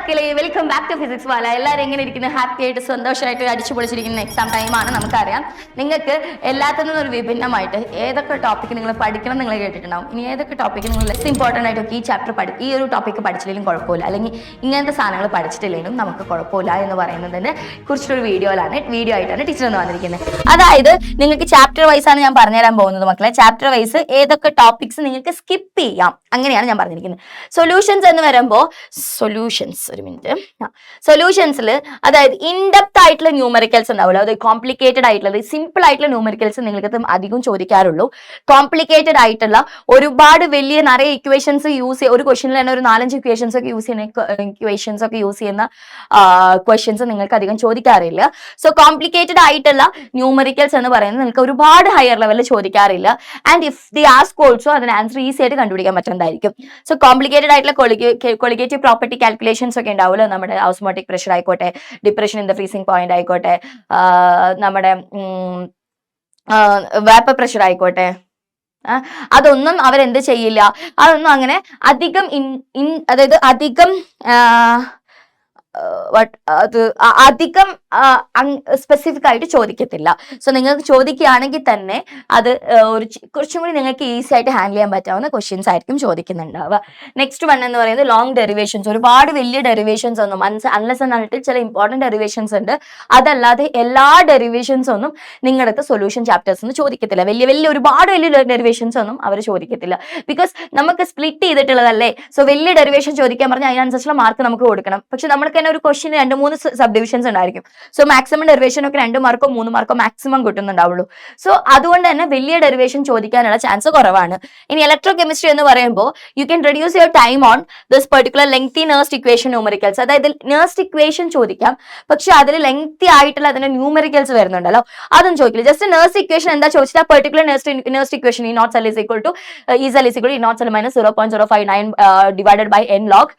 മക്കളെ, welcome back to physics വാല. എല്ലാവരും എങ്ങനെ ഇരിക്കുന്നു? ഹാപ്പി ആയിട്ട് സന്തോഷമായിട്ട് അടിച്ചു പൊളിച്ചിരിക്കുന്ന എക്സാം ടൈമാണ് നമുക്കറിയാം. നിങ്ങൾക്ക് എല്ലാത്തിൽ നിന്നും ഒരു വിഭിന്നമായിട്ട് ഏതൊക്കെ ടോപ്പിക്ക് നിങ്ങൾ പഠിക്കണം നിങ്ങൾ കേട്ടിട്ടുണ്ടാവും. ഇനി ഏതൊക്കെ ടോപ്പിക്ക് നിങ്ങൾ ലെസ് ഇമ്പോർട്ടൻ്റ് ആയിട്ടൊക്കെ ഈ ഒരു ടോപ്പിക്ക് പഠിച്ചില്ലെങ്കിലും കുഴപ്പമില്ല, അല്ലെങ്കിൽ ഇങ്ങനത്തെ സാധനങ്ങൾ പഠിച്ചിട്ടില്ലെങ്കിലും നമുക്ക് കുഴപ്പമില്ല എന്ന് പറയുന്നതിനെ കുറിച്ചൊരു വീഡിയോ ആയിട്ടാണ് ടീച്ചർ എന്ന് വന്നിരിക്കുന്നത്. അതായത് നിങ്ങൾക്ക് ചാപ്റ്റർ വൈസ് ആണ് ഞാൻ പറഞ്ഞുതരാൻ പോകുന്നത് മക്കളെ. ചാപ്റ്റർ വൈസ് ഏതൊക്കെ ടോപ്പിക്സ് നിങ്ങൾക്ക് സ്കിപ്പ് ചെയ്യാം അങ്ങനെയാണ് ഞാൻ പറഞ്ഞിരിക്കുന്നത്. സൊല്യൂഷൻസ് എന്ന് വരുമ്പോൾ സൊല്യൂഷൻസിൽ അതായത് ഇൻഡെപ്ത് ആയിട്ടുള്ള ന്യൂമറിക്കൽസ് ഉണ്ടാവില്ല. അതായത് കോംപ്ലിക്കേറ്റഡ് ആയിട്ടുള്ളത്, സിമ്പിൾ ആയിട്ടുള്ള ന്യൂമറിക്കൽസ് നിങ്ങൾക്ക് അധികം ചോദിക്കാറുള്ളൂ. കോംപ്ലിക്കേറ്റഡ് ആയിട്ടുള്ള ഒരുപാട് വലിയ നിറയെ ഇക്വേഷൻസ് യൂസ് ചെയ്യുക, ഒരു ക്വസ്റ്റനിൽ തന്നെ ഒരു 4-5 ഇക്വേഷൻസ് ഒക്കെ യൂസ് ചെയ്യുന്ന ക്വസ്റ്റ്യൻസ് നിങ്ങൾക്ക് അധികം ചോദിക്കാറില്ല. സോ കോംപ്ലിക്കേറ്റഡ് ആയിട്ടുള്ള ന്യൂമറിക്കൽസ് എന്ന് പറയുന്നത് നിങ്ങൾക്ക് ഒരുപാട് ഹയർ ലെവലിൽ ചോദിക്കാറില്ല. And if they ask also അതിന് ആൻസർ ഈസി ആയിട്ട് കണ്ടുപിടിക്കാൻ പറ്റുന്നതായിരിക്കും. സോ കോംപ്ലിക്കേറ്റഡ് ആയിട്ടുള്ള കൊളിഗേറ്റീവ് പ്രോപ്പർട്ടി കാൽക്കുലേഷൻസ് ഒക്കെ ഉണ്ടാവുമല്ലോ. നമ്മുടെ ഓസ്മോട്ടിക് പ്രഷർ ആയിക്കോട്ടെ, depression in the freezing point ആയിക്കോട്ടെ, നമ്മുടെ വേപ്പർ പ്രഷർ ആയിക്കോട്ടെ, അതൊന്നും അവരെന്ത് ചെയ്യില്ല, അതൊന്നും അങ്ങനെ അധികം അതായത് അധികം സ്പെസിഫിക് ആയിട്ട് ചോദിക്കത്തില്ല. സോ നിങ്ങൾക്ക് ചോദിക്കുകയാണെങ്കിൽ തന്നെ അത് കുറച്ചും കൂടി നിങ്ങൾക്ക് ഈസി ആയിട്ട് ഹാൻഡിൽ ചെയ്യാൻ പറ്റാവുന്ന ക്വസ്റ്റ്യൻസ് ആയിരിക്കും ചോദിക്കുന്നുണ്ടാവുക. നെക്സ്റ്റ് വൺ എന്ന് പറയുന്നത് ലോങ് ഡെറിവേഷൻസ്. ഒരുപാട് വലിയ ഡെറിവേഷൻസ് ഒന്നും അൺലെസ് എന്നിട്ട് ചില ഇമ്പോർട്ടൻറ്റ് ഡെറിവേഷൻസ് ഉണ്ട്, അതല്ലാതെ എല്ലാ ഡെറിവേഷൻസ് ഒന്നും നിങ്ങളുടെ സൊല്യൂഷൻ ചാപ്റ്റേഴ്സ് ഒന്നും ചോദിക്കത്തില്ല. ഒരുപാട് വലിയ ഡെറിവേഷൻസ് ഒന്നും അവർ ചോദിക്കത്തില്ല. ബിക്കോസ് നമുക്ക് സ്പ്ലിറ്റ് ചെയ്തിട്ടുള്ളതല്ലേ. സോ വലിയ ഡെറിവേഷൻ ചോദിക്കാൻ പറഞ്ഞാൽ അതിനനുസരിച്ചുള്ള മാർക്ക് നമുക്ക് കൊടുക്കണം. പക്ഷെ നമുക്ക് തന്നെ ഒരു ക്വസ്റ്റ്യൻ 2-3 സബ് ഡിവിഷൻസ് ഉണ്ടായിരിക്കും. സോ മാക്സിമം ഡെറിവേഷൻ ഒക്കെ 2 മാർക്കോ 3 മാർക്കോ മാക്സിമം കിട്ടുന്നുണ്ടാവുള്ളൂ. സോ അതുകൊണ്ട് തന്നെ വലിയ ഡെറിവേഷൻ ചോദിക്കാനുള്ള ചാൻസ് കുറവാണ്. ഇനി ഇലക്ട്രോ കെമിസ്ട്രി എന്ന് പറയുമ്പോൾ you can reduce your time on this particular lengthy Nernst equation numericals. അതായത് നേഴ്സ്ഡ് ഇക്വേഷൻ ചോദിക്കാം, പക്ഷെ അതിൽ ലെങ്തി ആയിട്ടുള്ള അതിന്റെ ന്യൂമറിക്കൽസ് വരുന്നുണ്ടല്ലോ, അതും ചോദിക്കില്ല. ജസ്റ്റ് നേഴ്സ്ഡ് ഇക്വേഷൻ എന്താ ചോദിച്ചാൽ particular Nernst equation E naught cell is equal to E cell is equal to E naught cell minus 0.059 divided by n log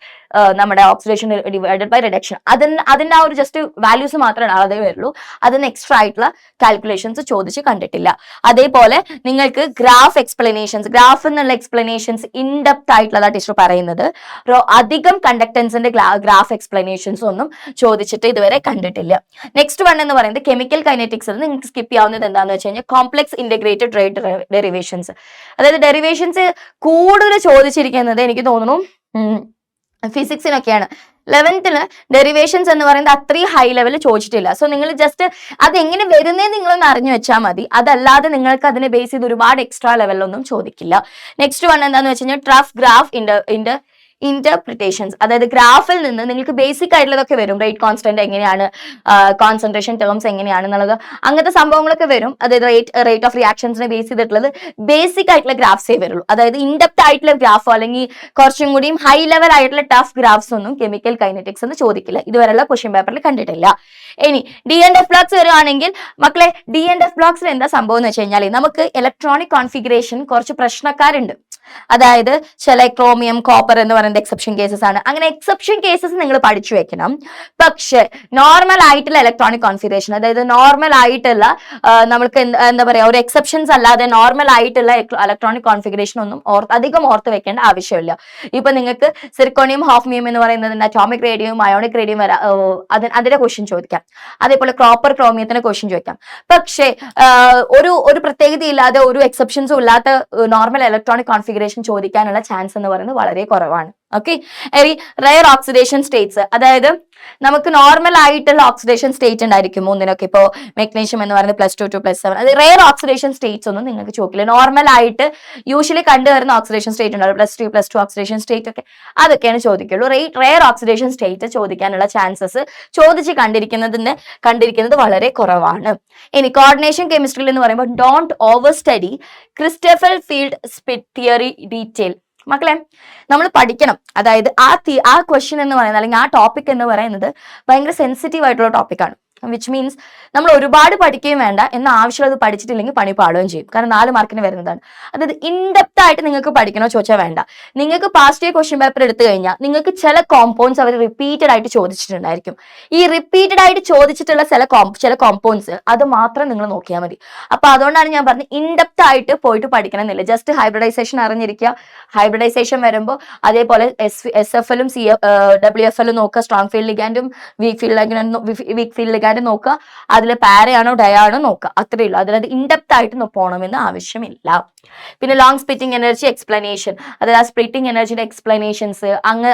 നമ്മുടെ ഓക്സിഡേഷൻ ഡിവൈഡഡ് ബൈ റിഡക്ഷൻ. അതിന്റെ ആ ഒരു ജസ്റ്റ് വാല്യൂസ് മാത്രമേ അതേ വരുള്ളൂ. അതിന് എക്സ്ട്രാ ആയിട്ടുള്ള കാൽക്കുലേഷൻസ് ചോദിച്ച് കണ്ടിട്ടില്ല. അതേപോലെ നിങ്ങൾക്ക് ഗ്രാഫ് എന്നുള്ള എക്സ്പ്ലനേഷൻസ് ഇൻഡെപ്ത് ആയിട്ടുള്ളതാണ് ടീച്ചർ പറയുന്നത്. അധികം കണ്ടക്ടൻസിന്റെ ഗ്രാഫ് എക്സ്പ്ലനേഷൻസ് ഒന്നും ചോദിച്ചിട്ട് ഇതുവരെ കണ്ടിട്ടില്ല. നെക്സ്റ്റ് വൺ എന്ന് പറയുന്നത് കെമിക്കൽ കൈനറ്റിക്സിൽ നിങ്ങൾക്ക് സ്കിപ്പ് ചെയ്യാവുന്നത് എന്താണെന്ന് വെച്ച് കഴിഞ്ഞാൽ കോംപ്ലക്സ് ഇന്റഗ്രേറ്റഡ് റേറ്റ് ഡെറിവേഷൻസ്. അതായത് ഡെറിവേഷൻസ് കൂടുതൽ ചോദിച്ചിരിക്കുന്നത് എനിക്ക് തോന്നുന്നു ഫിസിക്സിനൊക്കെയാണ്. 11th ഡെറിവേഷൻസ് എന്ന് പറയുന്നത് അത്രയും ഹൈ ലെവൽ ചോദിച്ചിട്ടില്ല. സോ നിങ്ങൾ ജസ്റ്റ് അതെങ്ങനെ വരുന്നേ നിങ്ങളൊന്ന് അറിഞ്ഞു വെച്ചാൽ മതി. അതല്ലാതെ നിങ്ങൾക്ക് അതിനെ ബേസ് ചെയ്ത് ഒരുപാട് എക്സ്ട്രാ ലെവലിലൊന്നും ചോദിക്കില്ല. നെക്സ്റ്റ് വൺ എന്താന്ന് വെച്ച് കഴിഞ്ഞാൽ ട്രഫ് ഗ്രാഫ് ഇന്റർപ്രിറ്റേഷൻസ്. അതായത് ഗ്രാഫിൽ നിന്ന് നിങ്ങൾക്ക് ബേസിക് ആയിട്ടുള്ളതൊക്കെ വരും. റേറ്റ് കോൺസ്റ്റന്റ് എങ്ങനെയാണ്, കോൺസെൻട്രേഷൻ ടേംസ് എങ്ങനെയാണെന്നുള്ളത്, അങ്ങനത്തെ സംഭവങ്ങളൊക്കെ വരും. അതായത് റേറ്റ് ഓഫ് റിയാക്ഷൻസിനെ ബേസ് ചെയ്തിട്ടുള്ളത് ബേസിക് ആയിട്ടുള്ള ഗ്രാഫ്സേ വരുള്ളൂ. അതായത് ഇൻഡെപ്ത് ആയിട്ടുള്ള ഗ്രാഫോ അല്ലെങ്കിൽ കുറച്ചും കൂടിയും ഹൈ ലെവൽ ആയിട്ടുള്ള ടഫ് ഗ്രാഫ്സ് ഒന്നും കെമിക്കൽ കൈനറ്റിക്സ് എന്ന് ചോദിക്കില്ല. ഇതുവരെയുള്ള ക്വസ്റ്റ്യൻ പേപ്പറിൽ കണ്ടിട്ടില്ല. ഇനി D&F ബ്ലോക്സ് വരുവാണെങ്കിൽ മക്കളെ, D&F ബ്ലോക്സിൽ എന്താ സംഭവം എന്ന് വെച്ച് കഴിഞ്ഞാൽ നമുക്ക് ഇലക്ട്രോണിക് കോൺഫിഗറേഷൻ കുറച്ച് പ്രശ്നക്കാരുണ്ട്. അതായത് ചില ക്രോമിയം, കോപ്പർ എന്ന് പറയുന്നത് എക്സെപ്ഷൻ കേസസ് ആണ്. അങ്ങനെ എക്സെപ്ഷൻ കേസസ് നിങ്ങൾ പഠിച്ചു വെക്കണം. പക്ഷെ നോർമൽ ആയിട്ടുള്ള ഇലക്ട്രോണിക് കോൺഫിഗറേഷൻ, അതായത് നോർമൽ ആയിട്ടുള്ള നമുക്ക് എന്താ പറയാ, ഒരു എക്സെപ്ഷൻസ് അല്ലാതെ നോർമൽ ആയിട്ടുള്ള ഇലക്ട്രോണിക് കോൺഫിഗറേഷൻ ഒന്നും അധികം ഓർത്ത് വെക്കേണ്ട ആവശ്യമില്ല. ഇപ്പൊ നിങ്ങൾക്ക് സിർക്കോണിയം ഹോഫ്മിയം എന്ന് പറയുന്നതിന്റെ അറ്റോമിക് റേഡിയം, അയോണിക് റേഡിയം അതിന്റെ ക്വസ്റ്റ്യൻ ചോദിക്കാം. അതേപോലെ കോപ്പർ ക്രോമിയത്തിന്റെ ക്വസ്റ്റ്യൻ ചോദിക്കാം. പക്ഷേ ഒരു പ്രത്യേകതയില്ലാതെ ഒരു എക്സെപ്ഷൻസും ഇല്ലാത്ത നോർമൽ ഇലക്ട്രോണിക് കോൺഫിഗറേഷൻ ചോദിക്കാനുള്ള ചാൻസ് എന്ന് പറയുന്നത് വളരെ കുറവാണ്. ഓക്കെ. റയർ ഓക്സിഡേഷൻ സ്റ്റേറ്റ്സ്, അതായത് നമുക്ക് നോർമൽ ആയിട്ടുള്ള ഓക്സിഡേഷൻ സ്റ്റേറ്റ് ഉണ്ടായിരിക്കും ഒന്നിനൊക്കെ. ഇപ്പോൾ മെഗ്നീഷ്യം എന്ന് പറയുന്നത് +2 to +7. അത് റയർ ഓക്സിഡേഷൻ സ്റ്റേറ്റ്സ് ഒന്നും നിങ്ങൾക്ക് ചോദിക്കില്ല. നോർമൽ ആയിട്ട് യൂഷ്വലി കണ്ടുവരുന്ന ഓക്സിഡേഷൻ സ്റ്റേറ്റ് ഉണ്ടാവും, +2 ഓക്സിഡേഷൻ സ്റ്റേറ്റ് ഒക്കെ, അതൊക്കെയാണ് ചോദിക്കുള്ളൂ. റയർ ഓക്സിഡേഷൻ സ്റ്റേറ്റ് ചോദിക്കാനുള്ള ചാൻസസ് കണ്ടിരിക്കുന്നത് വളരെ കുറവാണ്. ഇനി കോർഡിനേഷൻ കെമിസ്ട്രിയിൽ എന്ന് പറയുമ്പോൾ don't over study crystal field split theory detail. മക്കളെ, നമ്മൾ പഠിക്കണം. അതായത് ആ ക്വസ്റ്റ്യൻ എന്ന് പറയുന്നത് അല്ലെങ്കിൽ ആ ടോപ്പിക് എന്ന് പറയുന്നത് ഭയങ്കര സെൻസിറ്റീവ് ആയിട്ടുള്ള ടോപ്പിക്കാണ്. വിച്ച് മീൻസ് നമ്മൾ ഒരുപാട് പഠിക്കുകയും വേണ്ട, എന്ന ആവശ്യമുള്ളത് പഠിച്ചിട്ടില്ലെങ്കിൽ പണി പാടുകയും ചെയ്യും. കാരണം 4 മാർക്കിന് വരുന്നതാണ്. അതായത് ഇൻഡെപ്ത് ആയിട്ട് നിങ്ങൾക്ക് പഠിക്കണോ ചോദിച്ചാൽ വേണ്ട. നിങ്ങൾക്ക് പാസ്റ്റ് ഇയർ ക്വസ്റ്റ്യൻ പേപ്പർ എടുത്തു കഴിഞ്ഞാൽ നിങ്ങൾക്ക് ചില കോമ്പൗണ്ട്സ് അവർ റിപ്പീറ്റഡ് ആയിട്ട് ചോദിച്ചിട്ടുണ്ടായിരിക്കും. ഈ റിപ്പീറ്റഡ് ആയിട്ട് ചോദിച്ചിട്ടുള്ള ചില കോമ്പൗണ്ട്സ് അത് മാത്രം നിങ്ങൾ നോക്കിയാൽ മതി. അപ്പൊ അതുകൊണ്ടാണ് ഞാൻ പറഞ്ഞത് ഇൻഡെപ്ത് ആയിട്ട് പോയിട്ട് പഠിക്കണം എന്നില്ല. ജസ്റ്റ് ഹൈബ്രിഡൈസേഷൻ അറിഞ്ഞിരിക്കുക. ഹൈബ്രിഡൈസേഷൻ വരുമ്പോൾ അതേപോലെ SFL-ഉം WFL-ഉം നോക്കുക, സ്ട്രോങ് ഫീൽഡ് ലിഗാൻഡും വീക്ക് ഫീൽഡ് ലിഗാൻഡും നോക്കുക. അതിൽ പാരയാണോ ഡയാണോ നോക്കുക, അത്രയേ ഉള്ളൂ. അതിലത് ഇൻഡെപ്ത് ആയിട്ട് പോകണമെന്ന് ആവശ്യമില്ല. പിന്നെ ലോങ് സ്പ്ലിറ്റിംഗ് എനർജി എക്സ്പ്ലനേഷൻ, അതായത് ആ സ്പ്ലിറ്റിംഗ് എനർജിയുടെ എക്സ്പ്ലനേഷൻസ്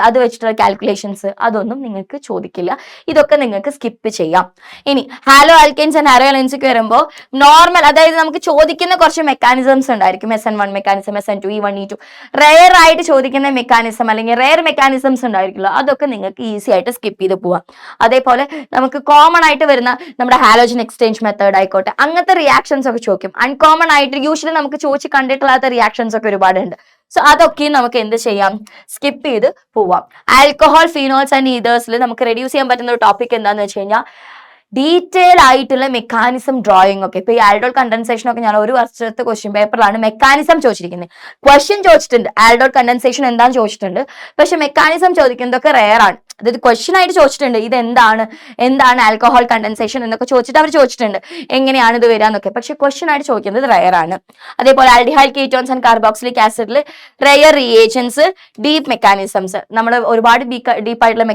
അത് വെച്ചിട്ടുള്ള കാൽക്കുലേഷൻസ് അതൊന്നും നിങ്ങൾക്ക് ചോദിക്കില്ല. ഇതൊക്കെ നിങ്ങൾക്ക് സ്കിപ്പ് ചെയ്യാം. ഇനി ഹാലോ ആൽക്കെയിൻസ് ആൻഡ് ഹാലോലൈൻസിക്ക് വരുമ്പോൾ നോർമൽ, അതായത് നമുക്ക് ചോദിക്കുന്ന കുറച്ച് മെക്കാനിസംസ് ഉണ്ടായിരിക്കും. SN1 mechanism, SN2, E1, E2 rare ആയിട്ട് ചോദിക്കുന്ന മെക്കാനിസം അല്ലെങ്കിൽ റെയർ മെക്കാനിസംസ് ഉണ്ടായിരിക്കുമല്ലോ, അതൊക്കെ നിങ്ങൾക്ക് ഈസി ആയിട്ട് സ്കിപ്പ് ചെയ്ത് പോവാം. അതേപോലെ നമുക്ക് കോമൺ ആയിട്ട് വരുന്ന നമ്മുടെ ഹാലോജൻ എക്സ്ചേഞ്ച് മെത്തേഡ് ആയിക്കോട്ടെ, അങ്ങനത്തെ റിയാക്ഷൻസ് ഒക്കെ ചോദിക്കും. അൺകോമൺ ആയിട്ട് യൂഷ്വലി നമുക്ക് ചോദിച്ച് കണ്ടിട്ടുള്ളാത്ത റിയാക്ഷൻസ് ഒക്കെ ഒരുപാടുണ്ട്. സോ അതൊക്കെയും നമുക്ക് എന്ത് ചെയ്യാം, സ്കിപ്പ് ചെയ്ത് പോവാം. ആൽക്കഹോൾ, ഫീനോൾസ് ആൻഡ് ഈതേഴ്സിൽ നമുക്ക് റെഡ്യൂസ് ചെയ്യാൻ പറ്റുന്ന ഒരു ടോപ്പിക് എന്താണെന്ന് വെച്ച് കഴിഞ്ഞാൽ ഡീറ്റെയിൽ ആയിട്ടുള്ള മെക്കാനിസം ഡ്രോയിങ് ഒക്കെ. ഇപ്പൊ ഈ ആൽഡോൾ കണ്ടൻസേഷൻ ഒക്കെ ഞാൻ ഒരു വർഷത്തെ ക്വസ്റ്റ്യൻ പേപ്പറിലാണ് മെക്കാനിസം ചോദിച്ചിരിക്കുന്നത്. ക്വസ്റ്റ്യൻ ചോദിച്ചിട്ടുണ്ട്, ആൽഡോൾ കണ്ടൻസേഷൻ എന്താന്ന് ചോദിച്ചിട്ടുണ്ട്, പക്ഷെ മെക്കാനിസം ചോദിക്കുന്നതൊക്കെ റെയർ ആണ്. അതായത് ക്വസ്റ്റ്യൻ ആയിട്ട് ചോദിച്ചിട്ടുണ്ട്, ഇത് എന്താണ് ആൽക്കഹോൾ കണ്ടൻസേഷൻ എന്നൊക്കെ ചോദിച്ചിട്ട് അവർ ചോദിച്ചിട്ടുണ്ട് എങ്ങനെയാണ് ഇത് വരാന്നൊക്കെ, പക്ഷെ ക്വസ്റ്റ്യൻ ആയിട്ട് ചോദിക്കുന്നത് റെയർ ആണ്. അതേപോലെ ആൽഡിഹൈഡ് കീറ്റോൺസ് ആൻഡ് കാർബോക്സിലിക് ആസിഡിൽ റെയർ റിയേജൻസ്, ഡീപ്പ് മെക്കാനിസംസ്, നമ്മൾ ഒരുപാട് ഡീപ്പ് ആയിട്ടുള്ള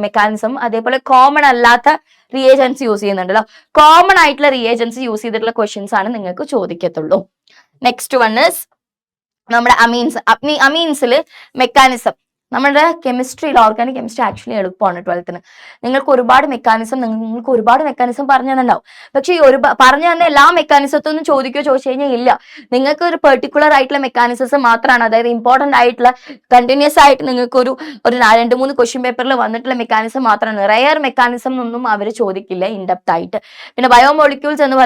മെക്കാനിസം അതേപോലെ കോമൺ അല്ലാത്ത റിയേജൻസ് യൂസ് ചെയ്യുന്നുണ്ടല്ലോ. കോമൺ ആയിട്ടുള്ള റിയേജൻസ് യൂസ് ചെയ്തിട്ടുള്ള ക്വസ്റ്റ്യൻസ് ആണ് നിങ്ങൾക്ക് ചോദിക്കത്തുള്ളൂ. നെക്സ്റ്റ് വൺ ഇസ് നമ്മുടെ അമീൻസിൽ മെക്കാനിസം. നമ്മുടെ കെമിസ്ട്രിയിൽ ഓർഗാനിക് കെമിസ്ട്രി ആക്ച്വലി എളുപ്പമാണ് 12th. നിങ്ങൾക്ക് ഒരുപാട് മെക്കാനിസം പറഞ്ഞു തന്നിട്ടുണ്ടാവും. പക്ഷെ ഈ പറഞ്ഞു തന്ന എല്ലാ മെക്കാനിസത്തൊന്നും ചോദിച്ചു കഴിഞ്ഞാൽ ഇല്ല. നിങ്ങൾക്ക് ഒരു പെർട്ടിക്കുലർ ആയിട്ടുള്ള മെക്കാനിസം മാത്രമാണ്, അതായത് ഇമ്പോർട്ടന്റ് ആയിട്ടുള്ള കണ്ടിന്യൂസ് ആയിട്ട് നിങ്ങൾക്ക് ഒരു 2-3 ക്വസ്റ്റ്യൻ പേപ്പറിൽ വന്നിട്ടുള്ള മെക്കാനിസം മാത്രമാണ്. റെയർ മെക്കാനിസം ഒന്നും അവർ ചോദിക്കില്ല ഇൻഡെപ്ത് ആയിട്ട്. പിന്നെ ബയോമോളിക്യൂൾസ് എന്ന്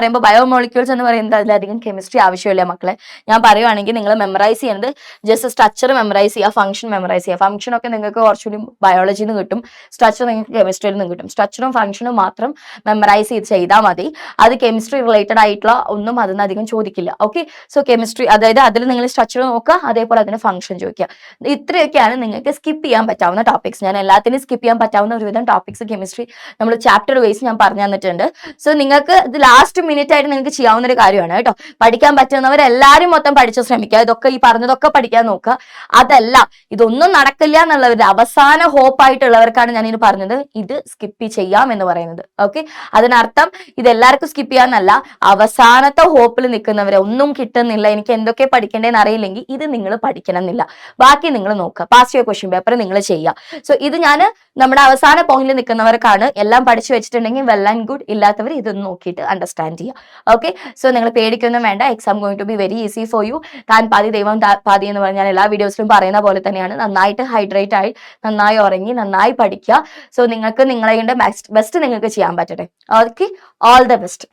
പറയുന്നത് അതിലധികം കെമിസ്ട്രി ആവശ്യമില്ല മക്കളെ. ഞാൻ പറയുവാണെങ്കിൽ നിങ്ങൾ മെമ്മറൈസ് ചെയ്യുന്നത് ജസ്റ്റ് സ്ട്രക്ചർ മെമ്മറൈസ് ചെയ്യുക, ഫംഗ്ഷൻ മെമ്മറൈസ് ചെയ്യുക. ഫംഗ്ഷൻ ഒക്കെ നിങ്ങൾക്ക് കുറച്ചുകൂടി ബയോളജിയിൽ നിന്ന് കിട്ടും, സ്ട്രക്ചർ നിങ്ങൾക്ക് കെമിസ്ട്രിയിൽ നിന്ന് കിട്ടും. സ്ട്രക്ചറും ഫംഗ്ഷനും മാത്രം മെമ്മറൈസ് ചെയ്താൽ മതി. അത് കെമിസ്ട്രി റിലേറ്റഡ് ആയിട്ടുള്ള ഒന്നും അതിന് അധികം ചോദിക്കില്ല. ഓക്കെ, സോ കെമിസ്ട്രി അതായത് അതിൽ നിങ്ങൾ സ്ട്രക്ചർ നോക്കുക, അതേപോലെ അതിന് ഫംഗ്ഷൻ ചോദിക്കുക. ഇത്രയൊക്കെയാണ് നിങ്ങൾക്ക് സ്കിപ്പ് ചെയ്യാൻ പറ്റാവുന്ന ടോപ്പിക്സ്. ഞാൻ എല്ലാത്തിനും സ്കിപ്പ് ചെയ്യാൻ പറ്റാവുന്ന ഒരുവിധം ടോപ്പിക്സ് കെമിസ്ട്രി നമ്മൾ ചാപ്റ്റർ വൈസ് ഞാൻ പറഞ്ഞു തന്നിട്ടുണ്ട്. സോ നിങ്ങൾക്ക് ഇത് ലാസ്റ്റ് മിനിറ്റ് ആയിട്ട് നിങ്ങൾക്ക് ചെയ്യാവുന്ന ഒരു കാര്യമാണ് കേട്ടോ. പഠിക്കാൻ പറ്റുന്നവരെല്ലാവരും മൊത്തം പഠിച്ച് ശ്രമിക്കുക. ഇതൊക്കെ ഈ പറഞ്ഞതൊക്കെ പഠിക്കാൻ നോക്കുക. അതല്ല ഇതൊന്നും നടക്കില്ല എന്നുള്ളവരുടെ അവസാന ഹോപ്പ് ആയിട്ടുള്ളവർക്കാണ് ഞാൻ ഇനി പറഞ്ഞത് ഇത് സ്കിപ്പ് ചെയ്യാം എന്ന് പറയുന്നത്. ഓക്കെ, അതിനർത്ഥം ഇത് എല്ലാവർക്കും സ്കിപ്പ് ചെയ്യാന്നല്ല, അവസാനത്തെ ഹോപ്പിൽ നിൽക്കുന്നവരെ ഒന്നും കിട്ടുന്നില്ല, എനിക്ക് എന്തൊക്കെ പഠിക്കേണ്ടതെന്ന് അറിയില്ലെങ്കിൽ ഇത് നിങ്ങൾ പഠിക്കണം എന്നില്ല. ബാക്കി നിങ്ങൾ നോക്കുക, പാസ്റ്റ് ഇയർ ക്വസ്റ്റ്യൻ പേപ്പർ നിങ്ങൾ ചെയ്യുക. സോ ഇത് ഞാൻ നമ്മുടെ അവസാന പോയിന്റിൽ നിൽക്കുന്നവർക്കാണ്. എല്ലാം പഠിച്ചു വെച്ചിട്ടുണ്ടെങ്കിൽ വെൽ ആൻഡ് ഗുഡ്, ഇല്ലാത്തവർ ഇതൊന്ന് നോക്കിയിട്ട് അണ്ടർസ്റ്റാൻഡ് ചെയ്യുക. ഓക്കെ, സോ നിങ്ങൾ പേടിക്കൊന്നും വേണ്ട. Exam going to be very easy for you. താൻ പാതി ദൈവം പാതി എന്ന് പറഞ്ഞാൽ എല്ലാ വീഡിയോസിലും പറയുന്ന പോലെ തന്നെയാണ്. നന്നായിട്ട് ഹൈഡ്രേറ്റ് ആയി, നന്നായി ഉറങ്ങി, നന്നായി പഠിക്കുക. സോ നിങ്ങൾക്ക് നിങ്ങളെ ബെസ്റ്റ് നിങ്ങൾക്ക് ചെയ്യാൻ പറ്റട്ടെ. Okay, all the best.